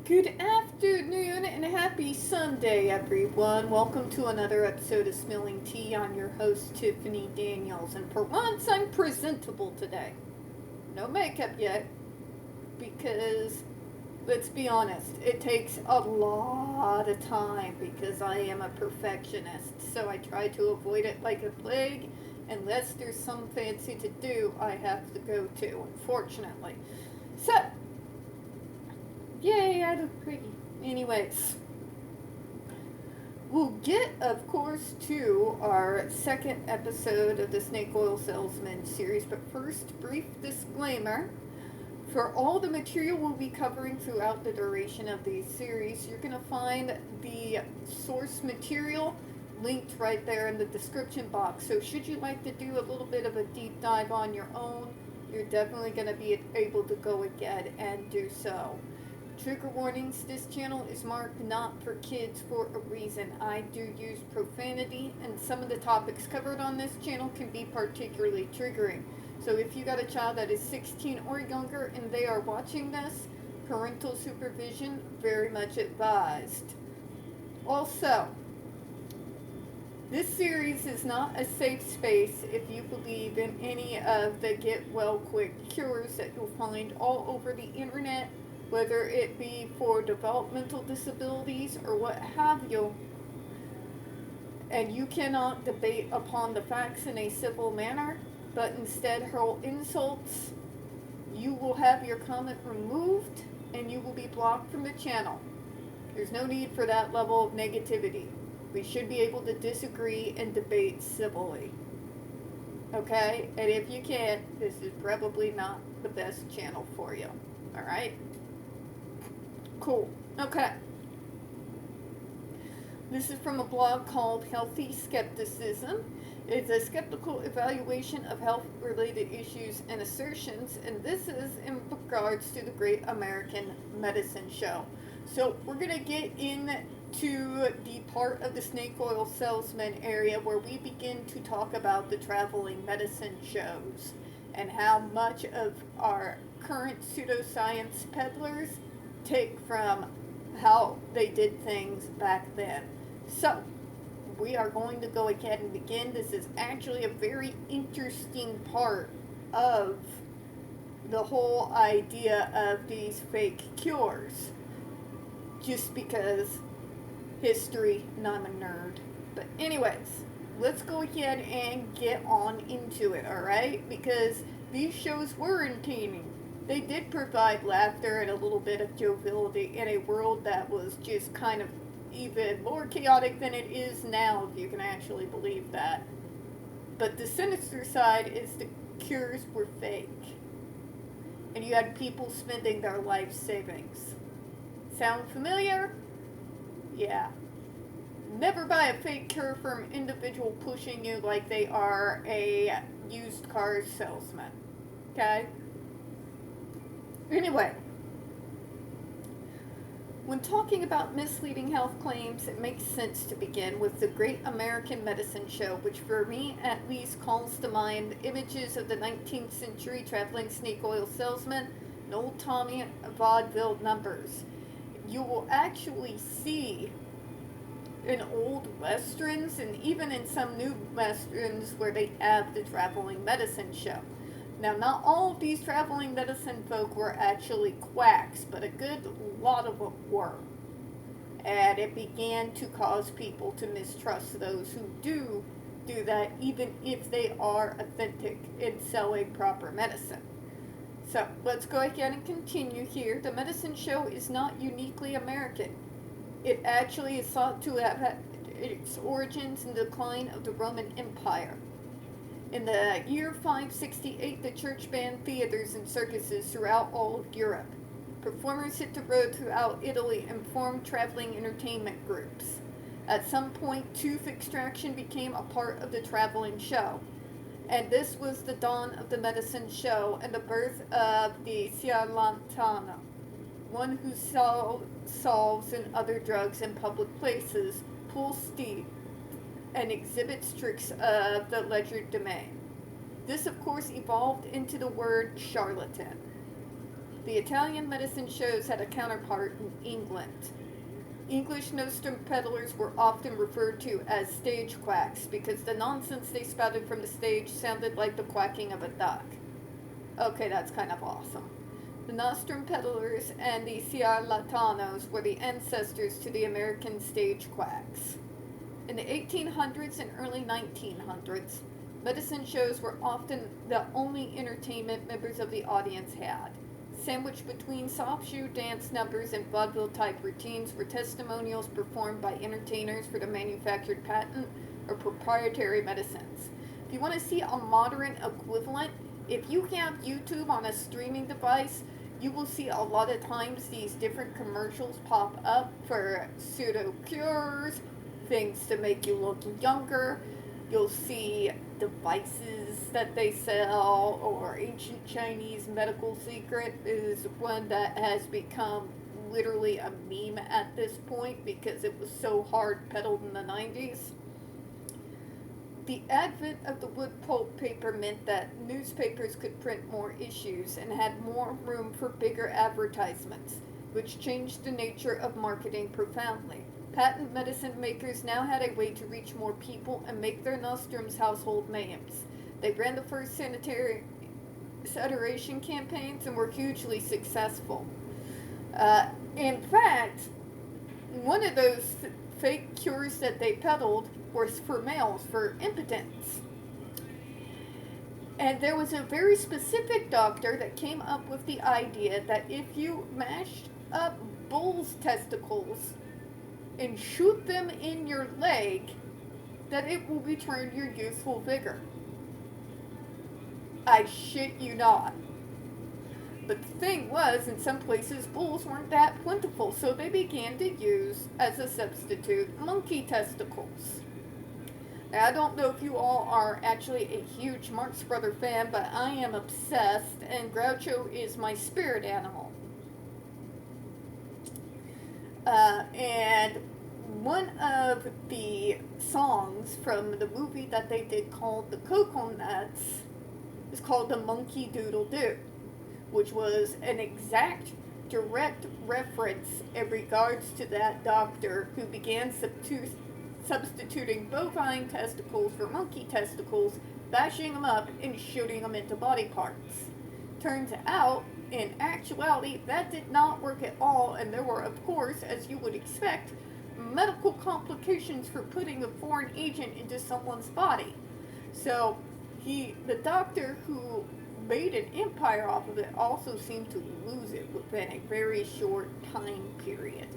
Good afternoon and happy Sunday, everyone. Welcome to another episode of Spilling Tea. I'm your host, Tiffany Daniels, and for once, I'm presentable today. No makeup yet, because let's be honest, it takes a lot of time because I am a perfectionist, so I try to avoid it like a plague. Unless there's some fancy to do, I have to go to, unfortunately. So, yay, I look pretty. Anyways, we'll get, of course, to our second episode of the Snake Oil Salesman series, but first, brief disclaimer. For all the material we'll be covering throughout the duration of these series, you're going to find the source material linked right there in the description box. So should you like to do a little bit of a deep dive on your own, you're definitely going to be able to go ahead and do so. Trigger warnings, this channel is marked not for kids for a reason. I do use profanity, and some of the topics covered on this channel can be particularly triggering. So if you got a child that is 16 or younger and they are watching this, parental supervision very much advised. Also, this series is not a safe space if you believe in any of the get well quick cures that you'll find all over the internet, whether it be for developmental disabilities or what have you. And you cannot debate upon the facts in a civil manner, but instead hurl insults. You will have your comment removed and you will be blocked from the channel. There's no need for that level of negativity. We should be able to disagree and debate civilly. Okay? And if you can't, this is probably not the best channel for you. Alright? Cool. Okay. This is from a blog called Healthy Skepticism. It's a skeptical evaluation of health-related issues and assertions, and this is in regards to the Great American Medicine Show. So we're going to get into the part of the snake oil salesman area where we begin to talk about the traveling medicine shows and how much of our current pseudoscience peddlers take from how they did things back then. So, we are going to go ahead and begin. This is actually a very interesting part of the whole idea of these fake cures. Just because history, and I'm a nerd. But anyways, let's go ahead and get on into it, alright? Because these shows were entertaining. They did provide laughter and a little bit of joviality in a world that was just kind of even more chaotic than it is now, if you can actually believe that. But the sinister side is the cures were fake. And you had people spending their life savings. Sound familiar? Yeah. Never buy a fake cure from an individual pushing you like they are a used car salesman. Okay? Anyway, when talking about misleading health claims, it makes sense to begin with the Great American Medicine Show, which for me at least calls to mind images of the 19th century traveling snake oil salesman and old Tommy vaudeville numbers. You will actually see in old westerns and even in some new westerns where they have the traveling medicine show. Now, not all of these traveling medicine folk were actually quacks, but a good lot of them were. And it began to cause people to mistrust those who do that, even if they are authentic in selling proper medicine. So, let's go ahead and continue here. The medicine show is not uniquely American. It actually is thought to have had its origins in the decline of the Roman Empire. In the year 568, the church banned theaters and circuses throughout all of Europe. Performers hit the road throughout Italy and formed traveling entertainment groups. At some point, tooth extraction became a part of the traveling show. And this was the dawn of the medicine show and the birth of the Ciarlatano, one who solves and other drugs in public places, pulls teeth, and exhibits tricks of the legerdemain. This, of course, evolved into the word charlatan. The Italian medicine shows had a counterpart in England. English nostrum peddlers were often referred to as stage quacks because the nonsense they spouted from the stage sounded like the quacking of a duck. Okay, that's kind of awesome. The nostrum peddlers and the ciarlatanos were the ancestors to the American stage quacks. In the 1800s and early 1900s, medicine shows were often the only entertainment members of the audience had. Sandwiched between soft shoe dance numbers and vaudeville-type routines were testimonials performed by entertainers for the manufactured patent or proprietary medicines. If you want to see a modern equivalent, if you have YouTube on a streaming device, you will see a lot of times these different commercials pop up for pseudo cures, things to make you look younger. You'll see devices that they sell, or ancient Chinese medical secret is one that has become literally a meme at this point because it was so hard peddled in the 90s. The advent of the wood pulp paper meant that newspapers could print more issues and had more room for bigger advertisements, which changed the nature of marketing profoundly. Patent medicine makers now had a way to reach more people and make their nostrums household names. They ran the first sanitation campaigns and were hugely successful. In fact, one of those fake cures that they peddled was for males for impotence. And there was a very specific doctor that came up with the idea that if you mashed up bull's testicles and shoot them in your leg, that it will return your youthful vigor. I shit you not. But the thing was, in some places, bulls weren't that plentiful, so they began to use, as a substitute, monkey testicles. Now, I don't know if you all are actually a huge Marx Brother fan, but I am obsessed, and Groucho is my spirit animal. And one of the songs from the movie that they did called The Coconuts is called The Monkey Doodle Doo, which was an exact, direct reference in regards to that doctor who began substituting bovine testicles for monkey testicles, bashing them up and shooting them into body parts. Turns out, in actuality, that did not work at all, and there were, of course, as you would expect, medical complications for putting a foreign agent into someone's body. So, the doctor who made an empire off of it also seemed to lose it within a very short time period.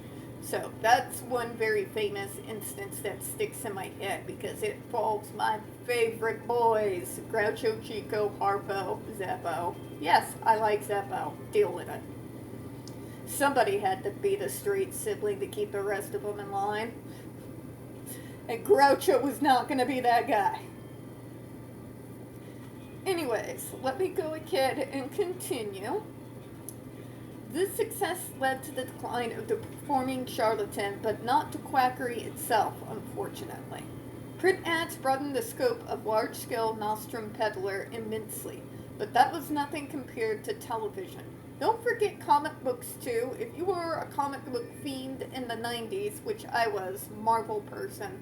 So that's one very famous instance that sticks in my head because it involves my favorite boys, Groucho, Chico, Harpo, Zeppo. Yes, I like Zeppo. Deal with it. Somebody had to be the straight sibling to keep the rest of them in line. And Groucho was not going to be that guy. Anyways, let me go ahead and continue. This success led to the decline of the performing charlatan, but not to quackery itself, unfortunately. Print ads broadened the scope of large-scale nostrum peddler immensely, but that was nothing compared to television. Don't forget comic books, too. If you were a comic book fiend in the 90s, which I was, Marvel person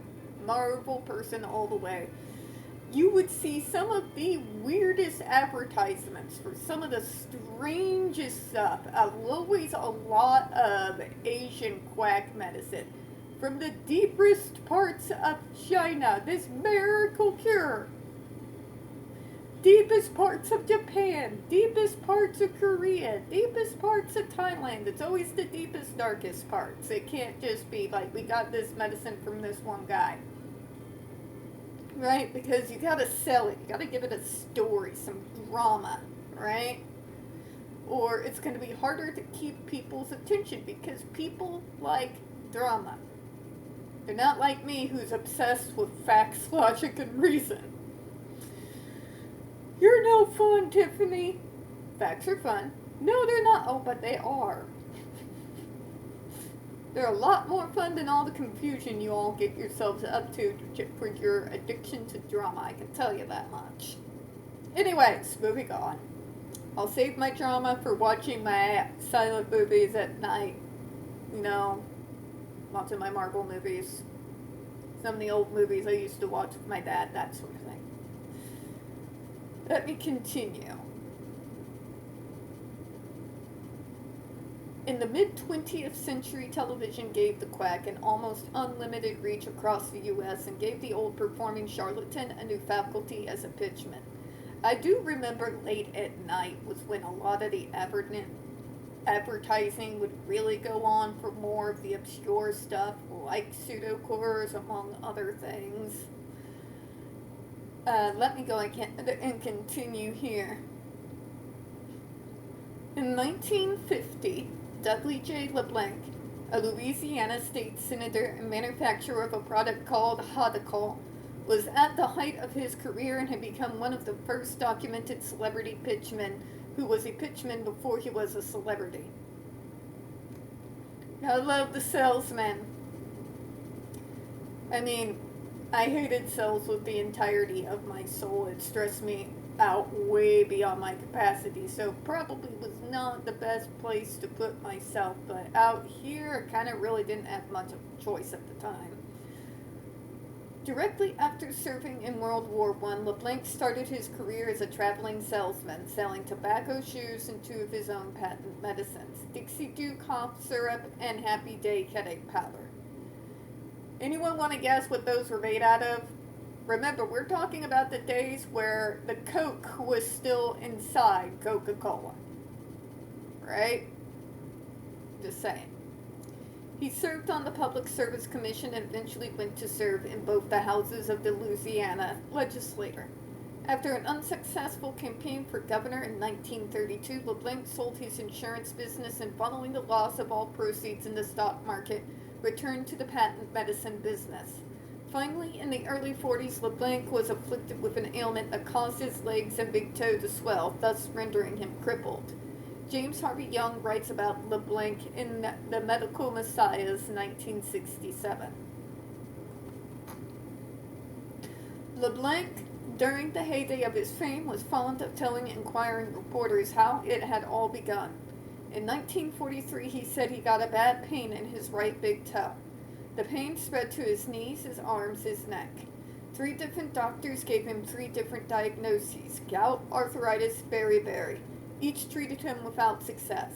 all the way, you would see some of the weirdest advertisements for some of the strangest stuff. Always a lot of Asian quack medicine. From the deepest parts of China, this miracle cure. Deepest parts of Japan, deepest parts of Korea, deepest parts of Thailand. It's always the deepest, darkest parts. It can't just be like, we got this medicine from this one guy. Right? Because you gotta sell it. You gotta give it a story, some drama, right? Or it's gonna be harder to keep people's attention because people like drama. They're not like me who's obsessed with facts, logic, and reason. You're no fun, Tiffany. Facts are fun. No, they're not. Oh, but they are. They're a lot more fun than all the confusion you all get yourselves up to for your addiction to drama. I can tell you that much. Anyways, moving on. I'll save my drama for watching my silent movies at night. You know, lots of my Marvel movies. Some of the old movies I used to watch with my dad, that sort of thing. Let me continue. In the mid-20th century, television gave the quack an almost unlimited reach across the U.S. and gave the old performing charlatan a new faculty as a pitchman. I do remember late at night was when a lot of the advertising would really go on for more of the obscure stuff, like pseudocores, among other things. Let me go and continue here. In 1950, Dudley J. LeBlanc, a Louisiana state senator and manufacturer of a product called Hodical, was at the height of his career and had become one of the first documented celebrity pitchmen who was a pitchman before he was a celebrity. I love the Salesmen. I mean, I hated sales with the entirety of my soul. It stressed me out way beyond my capacity, so probably was not the best place to put myself, but out here I kind of really didn't have much of a choice at the time. Directly after serving in World War I, LeBlanc started his career as a traveling salesman, selling tobacco, shoes, and 2 of his own patent medicines, Dixie Dew cough syrup and Happy Day headache powder. Anyone want to guess what those were made out of? Remember, we're talking about the days where the Coke was still inside Coca-Cola. Right? Just saying. He served on the Public Service Commission and eventually went to serve in both the houses of the Louisiana legislature. After an unsuccessful campaign for governor in 1932, LeBlanc sold his insurance business and, following the loss of all proceeds in the stock market, returned to the patent medicine business. Finally, in the early 40s, LeBlanc was afflicted with an ailment that caused his legs and big toe to swell, thus rendering him crippled. James Harvey Young writes about LeBlanc in The Medical Messiahs, 1967. LeBlanc, during the heyday of his fame, was fond of telling inquiring reporters how it had all begun. In 1943, he said he got a bad pain in his right big toe. The pain spread to his knees, his arms, his neck. 3 different doctors gave him 3 different diagnoses: gout, arthritis, beriberi. Each treated him without success.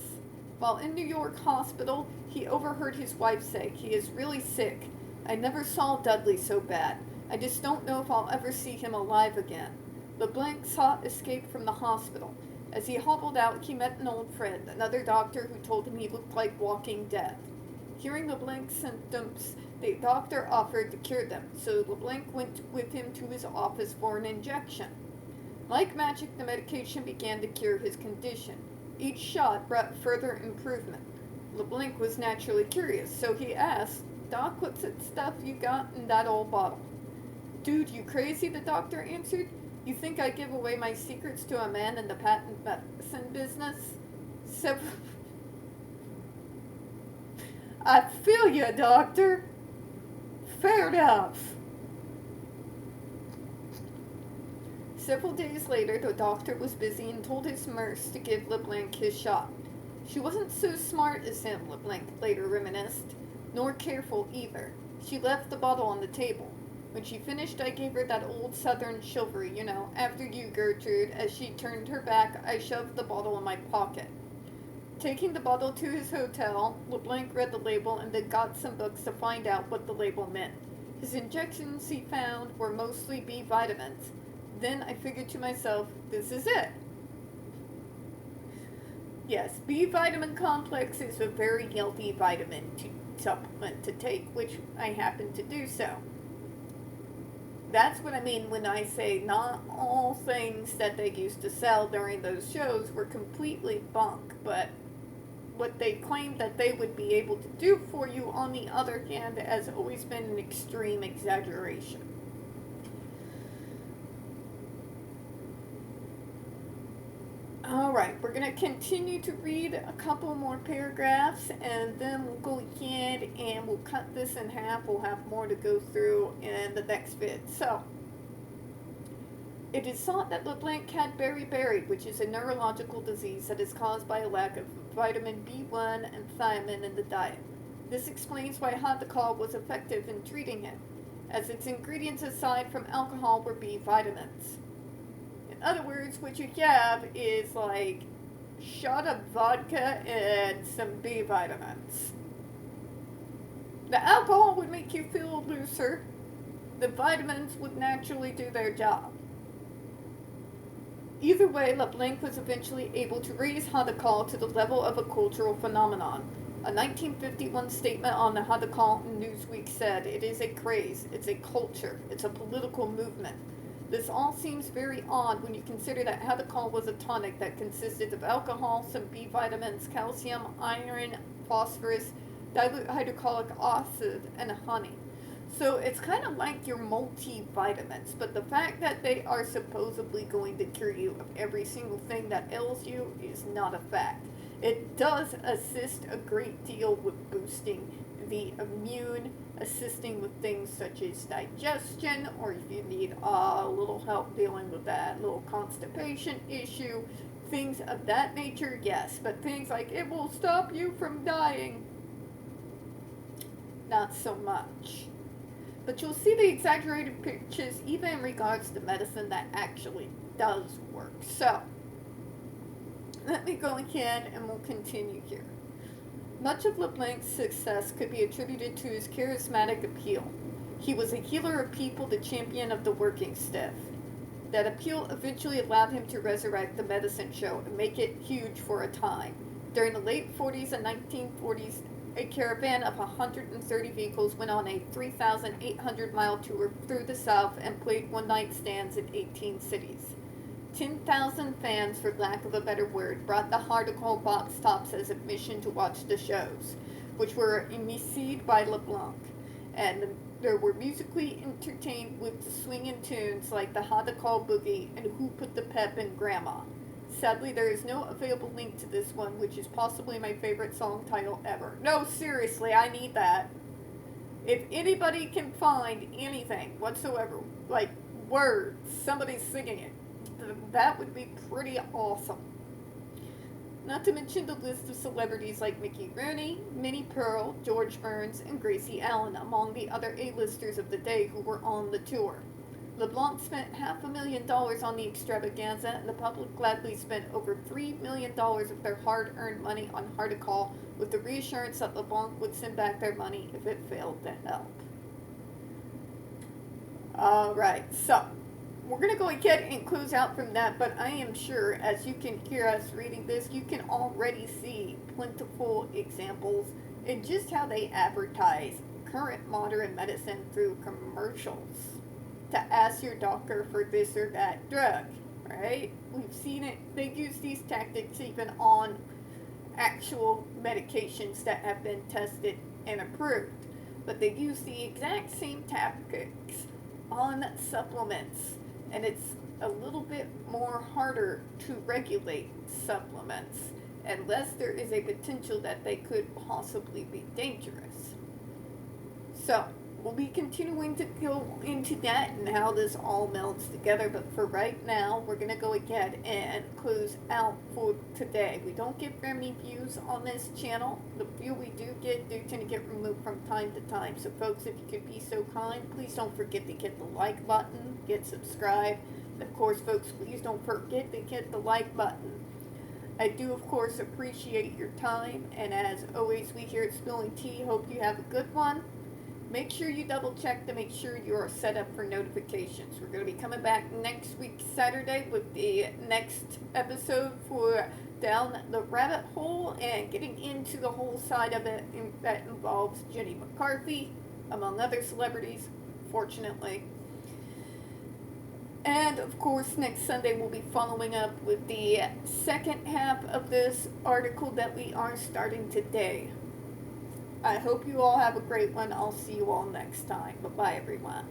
While in New York hospital, he overheard his wife say, "He is really sick. I never saw Dudley so bad. I just don't know if I'll ever see him alive again." LeBlanc sought escape from the hospital. As he hobbled out, he met an old friend, another doctor, who told him he looked like walking death. Hearing LeBlanc's symptoms, the doctor offered to cure them, so LeBlanc went with him to his office for an injection. Like magic, the medication began to cure his condition. Each shot brought further improvement. LeBlanc was naturally curious, so he asked, "Doc, what's that stuff you got in that old bottle?" "Dude, you crazy?" the doctor answered. "You think I give away my secrets to a man in the patent medicine business?" I feel you, doctor. Fair enough. Several days later, the doctor was busy and told his nurse to give LeBlanc his shot. She wasn't so smart as him, LeBlanc later reminisced, nor careful either. She left the bottle on the table. When she finished, I gave her that old southern chivalry, "After you, Gertrude." As she turned her back, I shoved the bottle in my pocket. Taking the bottle to his hotel, LeBlanc read the label and then got some books to find out what the label meant. His injections, he found, were mostly B vitamins. Then I figured to myself, this is it. Yes, B vitamin complex is a very healthy vitamin supplement to take, which I happen to do so. That's what I mean when I say not all things that they used to sell during those shows were completely bunk, but what they claimed that they would be able to do for you, on the other hand, has always been an extreme exaggeration. Alright, we're going to continue to read a couple more paragraphs, and then we'll go ahead and we'll cut this in half. We'll have more to go through in the next vid. So, It is thought that LeBlanc had beriberi, which is a neurological disease that is caused by a lack of vitamin B1 and thiamine in the diet. This explains why Hadakal was effective in treating it, as its ingredients aside from alcohol were B vitamins. In other words, what you have is like shot of vodka and some B vitamins. The alcohol would make you feel looser. The vitamins would naturally do their job. Either way, LeBlanc was eventually able to raise Hadakal to the level of a cultural phenomenon. A 1951 statement on the Hadakal in Newsweek said, "It is a craze, it's a culture, it's a political movement." This all seems very odd when you consider that Hadakal was a tonic that consisted of alcohol, some B vitamins, calcium, iron, phosphorus, dilute hydrochloric acid, and honey. So it's kind of like your multivitamins, but the fact that they are supposedly going to cure you of every single thing that ails you is not a fact. It does assist a great deal with boosting the immune, assisting with things such as digestion, or if you need a little help dealing with that little constipation issue, things of that nature, yes. But things like it will stop you from dying, not so much. But you'll see the exaggerated pictures even in regards to medicine that actually does work. So, let me go ahead and we'll continue here. Much of LeBlanc's success could be attributed to his charismatic appeal. He was a healer of people, the champion of the working stiff. That appeal eventually allowed him to resurrect the medicine show and make it huge for a time. During the late 40s and 1940s, a caravan of 130 vehicles went on a 3,800-mile tour through the South and played one-night stands in 18 cities. 10,000 fans, for lack of a better word, brought the Hadakal box tops as admission to watch the shows, which were emceed by LeBlanc, and they were musically entertained with swinging tunes like the Hadakal Boogie and Who Put the Pep in Grandma. Sadly, there is no available link to this one, which is possibly my favorite song title ever. No, seriously, I need that. If anybody can find anything whatsoever, like words, somebody singing it, that would be pretty awesome. Not to mention the list of celebrities like Mickey Rooney, Minnie Pearl, George Burns, and Gracie Allen, among the other A-listers of the day who were on the tour. LeBlanc spent $500,000 on the extravaganza, and the public gladly spent over $3 million of their hard-earned money on Hadakal, with the reassurance that LeBlanc would send back their money if it failed to help. Alright, so we're going to go ahead and close out from that, but I am sure, as you can hear us reading this, you can already see plentiful examples in just how they advertise current modern medicine through commercials to ask your doctor for this or that drug, right? We've seen it. They use these tactics even on actual medications that have been tested and approved. But they use the exact same tactics on supplements, and it's a little bit more harder to regulate supplements unless there is a potential that they could possibly be dangerous. So, we'll be continuing to go into that and how this all melds together, but for right now, we're going to go ahead and close out for today. We don't get very many views on this channel. The few we do get tend to get removed from time to time. So folks, if you could be so kind, please don't forget to hit the like button, get subscribed. And of course, folks, please don't forget to hit the like button. I do, of course, appreciate your time, and as always, we here at Spilling Tea hope you have a good one. Make sure you double check to make sure you are set up for notifications. We're going to be coming back next week, Saturday, with the next episode for Down the Rabbit Hole and getting into the whole side of it that involves Jenny McCarthy, among other celebrities, fortunately. And, of course, next Sunday we'll be following up with the second half of this article that we are starting today. I hope you all have a great one. I'll see you all next time. Bye-bye, everyone.